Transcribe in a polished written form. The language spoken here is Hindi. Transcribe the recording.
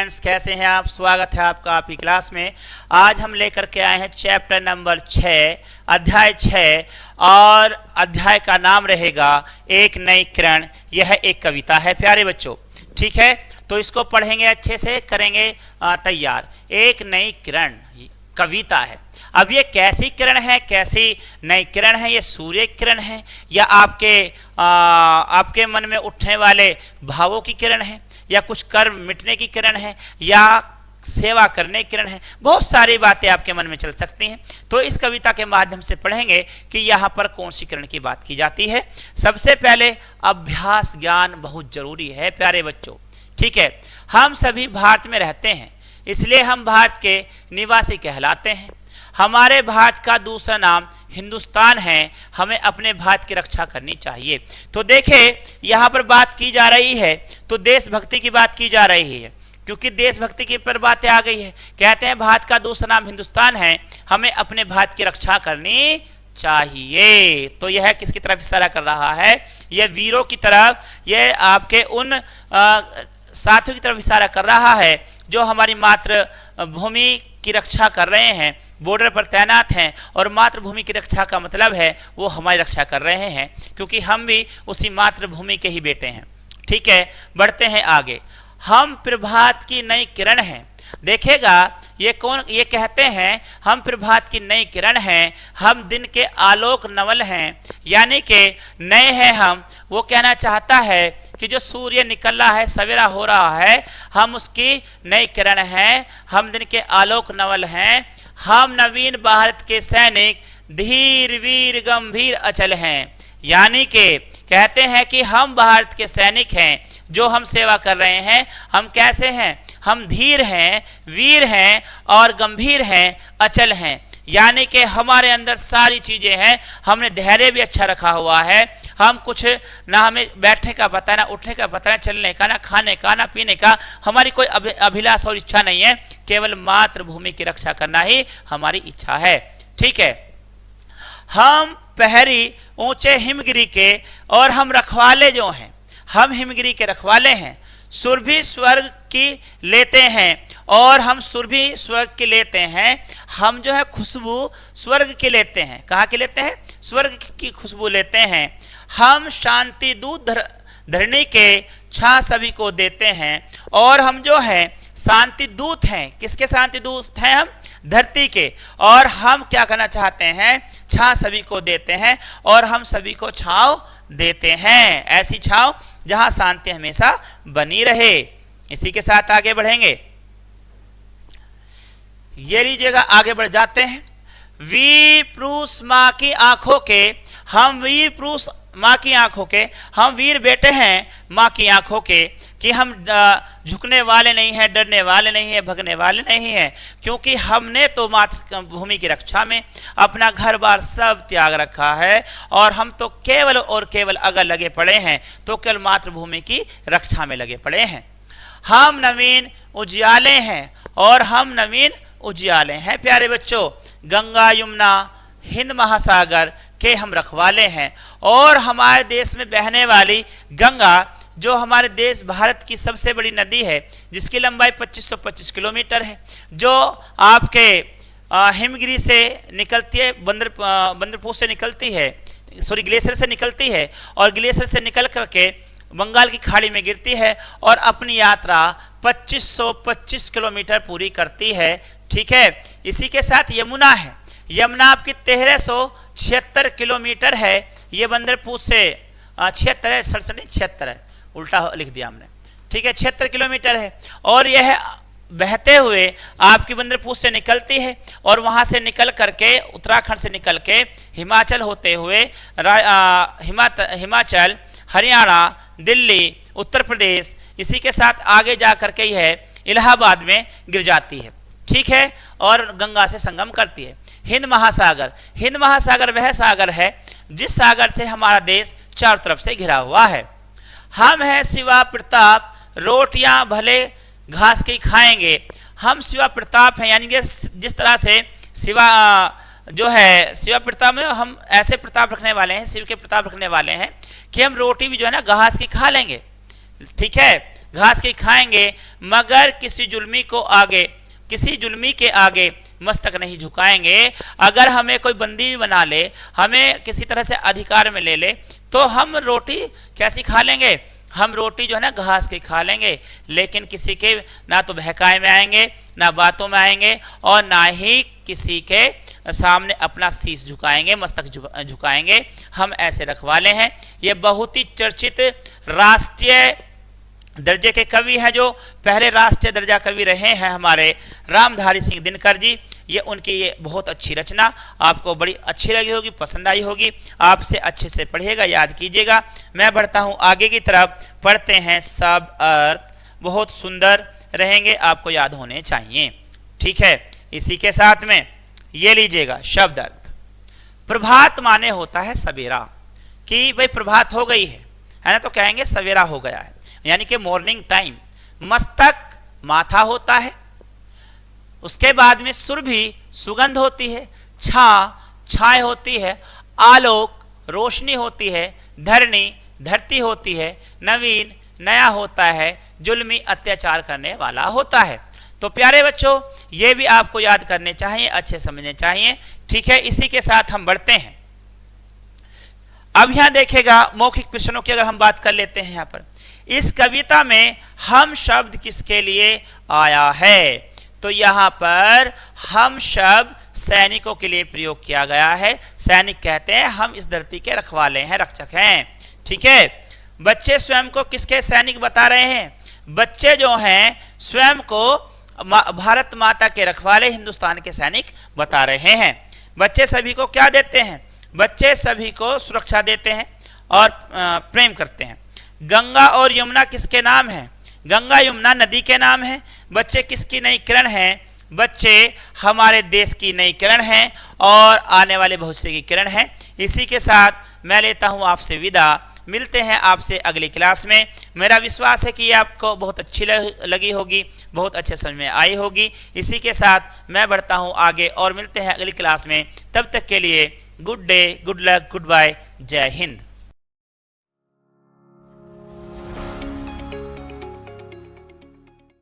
स्टूडेंट्स, कैसे हैं आप? स्वागत है आपका आपकी क्लास में। आज हम लेकर के आए हैं चैप्टर नंबर 6, अध्याय 6, और अध्याय का नाम रहेगा एक नई किरण। यह एक कविता है प्यारे बच्चों, ठीक है? तो इसको पढ़ेंगे, अच्छे से करेंगे तैयार। एक नई किरण कविता है। अब ये कैसी किरण है, कैसी नई किरण है? ये सूर्य किरण है या आपके मन में उठने वाले भावों की किरण है, या कुछ कर्म मिटने की किरण है, या सेवा करने की किरण है? बहुत सारी बातें आपके मन में चल सकती हैं। तो इस कविता के माध्यम से पढ़ेंगे कि यहाँ पर कौन सी किरण की बात की जाती है। सबसे पहले अभ्यास ज्ञान बहुत जरूरी है प्यारे बच्चों, ठीक है? हम सभी भारत में रहते हैं, इसलिए हम भारत के निवासी कहलाते हैं। हमारे भारत का दूसरा नाम हिंदुस्तान है। हमें अपने भारत की रक्षा करनी चाहिए। तो देखिए, यहाँ पर बात की जा रही है तो देशभक्ति की बात की जा रही है, क्योंकि देशभक्ति की पर बातें आ गई है। कहते हैं भारत का दूसरा नाम हिंदुस्तान है, हमें अपने भारत की रक्षा करनी चाहिए। तो यह किसकी तरफ इशारा कर रहा है? यह वीरों की तरफ, यह आपके उन साथियों की तरफ इशारा कर रहा है जो हमारी मातृभूमि की रक्षा कर रहे हैं, बॉर्डर पर तैनात हैं। और मातृभूमि की रक्षा का मतलब है वो हमारी रक्षा कर रहे हैं, क्योंकि हम भी उसी मातृभूमि के ही बेटे हैं, ठीक है? बढ़ते हैं आगे। हम प्रभात की नई किरण हैं। देखेगा ये कौन? ये कहते हैं हम प्रभात की नई किरण हैं, हम दिन के आलोक नवल हैं, यानी कि नए हैं हम। वो कहना चाहता है कि जो सूर्य निकल रहा है, सवेरा हो रहा है, हम उसकी नई किरण हैं, हम दिन के आलोक नवल हैं। हम नवीन भारत के सैनिक, धीर वीर गंभीर अचल हैं। यानी कि कहते हैं कि हम भारत के सैनिक हैं जो हम सेवा कर रहे हैं। हम कैसे हैं? हम धीर हैं, वीर हैं और गंभीर हैं, अचल हैं। यानी कि हमारे अंदर सारी चीजें हैं। हमने धैर्य भी अच्छा रखा हुआ है। हम कुछ ना, हमें बैठने का पता, ना उठने का पता, ना चलने का, ना खाने का, ना पीने का। हमारी कोई अभिलाष और इच्छा नहीं है, केवल मातृभूमि की रक्षा करना ही हमारी इच्छा है, ठीक है? हम पहरी ऊंचे हिमगिरी के, और हम रखवाले जो हैं, हम हिमगिरी के रखवाले हैं। सुरभि स्वर्ग की लेते हैं, और हम सुरभि स्वर्ग की लेते हैं। हम जो है खुशबू स्वर्ग की लेते हैं। कहाँ की लेते हैं? स्वर्ग की खुशबू लेते हैं। हम शांति दूत धरणी के छा सभी को देते हैं, और हम जो है शांति दूत हैं। किसके शांति दूत हैं? हम धरती के। और हम क्या करना चाहते हैं? छांव सभी को देते हैं, और हम सभी को छांव देते हैं, ऐसी छांव जहां शांति हमेशा बनी रहे। इसी के साथ आगे बढ़ेंगे। ये लीजिएगा, आगे बढ़ जाते हैं। वीर पुरुष माँ की आंखों के, हम वीर पुरुष माँ की आंखों के, हम वीर बेटे हैं माँ की आंखों के, कि हम झुकने वाले नहीं हैं, डरने वाले नहीं हैं, भगने वाले नहीं हैं, क्योंकि हमने तो मातृभूमि की रक्षा में अपना घर बार सब त्याग रखा है, और हम तो केवल और केवल अगर लगे पड़े हैं तो केवल मातृभूमि की रक्षा में लगे पड़े हैं। हम नवीन उजियाले हैं, और हम नवीन उजियाले हैं प्यारे बच्चों। गंगा यमुना हिंद महासागर के हम रखवाले हैं, और हमारे देश में बहने वाली गंगा, जो हमारे देश भारत की सबसे बड़ी नदी है, जिसकी लंबाई 2525 किलोमीटर है, जो आपके हिमगिरी से निकलती है, बंदरपुर से निकलती है, सॉरी ग्लेशियर से निकलती है, और ग्लेशियर से निकल करके बंगाल की खाड़ी में गिरती है, और अपनी यात्रा 2525 किलोमीटर पूरी करती है, ठीक है? इसी के साथ यमुना है। यमुना आपकी 1376 किलोमीटर है। ये बंदरपुर से 76 है, 67 नहीं 76 है, उल्टा लिख दिया हमने, ठीक है? 76 किलोमीटर है, और यह बहते हुए आपकी बंदरपुर से निकलती है, और वहां से निकल करके उत्तराखंड से निकल के हिमाचल होते हुए हिमाचल, हरियाणा, दिल्ली, उत्तर प्रदेश, इसी के साथ आगे जा करके यह इलाहाबाद में गिर जाती है, ठीक है? और गंगा से संगम करती है। हिंद महासागर, हिंद महासागर वह सागर है जिस सागर से हमारा देश चारों तरफ से घिरा हुआ है। हम हैं शिवा प्रताप, रोटियां भले घास की खाएंगे। हम शिवा प्रताप हैं, यानी कि जिस तरह से शिवा जो है, शिवा प्रताप में हम ऐसे प्रताप रखने वाले हैं, शिव के प्रताप रखने वाले हैं कि हम रोटी भी जो है ना घास की खा लेंगे, ठीक है? घास की खाएंगे, मगर किसी जुल्मी के आगे मस्तक नहीं झुकाएंगे। अगर हमें कोई बंदी भी बना ले, हमें किसी तरह से अधिकार में ले ले, तो हम रोटी कैसी खा लेंगे? हम रोटी जो है ना घास की खा लेंगे, लेकिन किसी के ना तो बहकाए में आएंगे, ना बातों में आएंगे, और ना ही किसी के सामने अपना शीश झुकाएंगे, मस्तक झुकाएंगे। हम ऐसे रखवाले हैं। ये बहुत ही चर्चित राष्ट्रीय दर्जे के कवि हैं, जो पहले राष्ट्रीय दर्जा कवि रहे हैं हमारे रामधारी सिंह दिनकर जी। ये उनकी ये बहुत अच्छी रचना आपको बड़ी अच्छी लगी होगी, पसंद आई होगी। आपसे अच्छे से पढ़िएगा, याद कीजिएगा। मैं बढ़ता हूँ आगे की तरफ। पढ़ते हैं शब्द अर्थ, बहुत सुंदर रहेंगे, आपको याद होने चाहिए। ठीक है, इसी के साथ में ये लीजिएगा शब्द अर्थ। प्रभात माने होता है सवेरा, कि भाई प्रभात हो गई है ना, तो कहेंगे सवेरा हो गया है, यानी कि मॉर्निंग टाइम। मस्तक माथा होता है, उसके बाद में सुरभि सुगंध होती है, छाए होती है, आलोक रोशनी होती है, धरणी धरती होती है, नवीन नया होता है, जुल्मी अत्याचार करने वाला होता है। तो प्यारे बच्चों, ये भी आपको याद करने चाहिए, अच्छे समझने चाहिए। ठीक है, इसी के साथ हम बढ़ते हैं। अब यहां देखेगा मौखिक प्रश्नों की अगर हम बात कर लेते हैं। यहां पर इस कविता में हम शब्द किसके लिए आया है? तो यहां पर हम शब्द सैनिकों के लिए प्रयोग किया गया है। सैनिक कहते हैं हम इस धरती के रखवाले हैं, रक्षक हैं। ठीक है, बच्चे स्वयं को किसके सैनिक बता रहे हैं? बच्चे जो हैं स्वयं को भारत माता के रखवाले, हिंदुस्तान के सैनिक बता रहे हैं। बच्चे सभी को क्या देते हैं? बच्चे सभी को सुरक्षा देते हैं और प्रेम करते हैं। गंगा और यमुना किसके नाम हैं? गंगा यमुना नदी के नाम हैं। बच्चे किसकी नई किरण हैं? बच्चे हमारे देश की नई किरण हैं और आने वाले भविष्य की किरण हैं। इसी के साथ मैं लेता हूं आपसे विदा। मिलते हैं आपसे अगली क्लास में। मेरा विश्वास है कि ये आपको बहुत अच्छी लगी होगी, बहुत अच्छे समझ में आई होगी। इसी के साथ मैं बढ़ता हूं आगे और मिलते हैं अगली क्लास में। तब तक के लिए good day, good luck, goodbye, जय हिंद।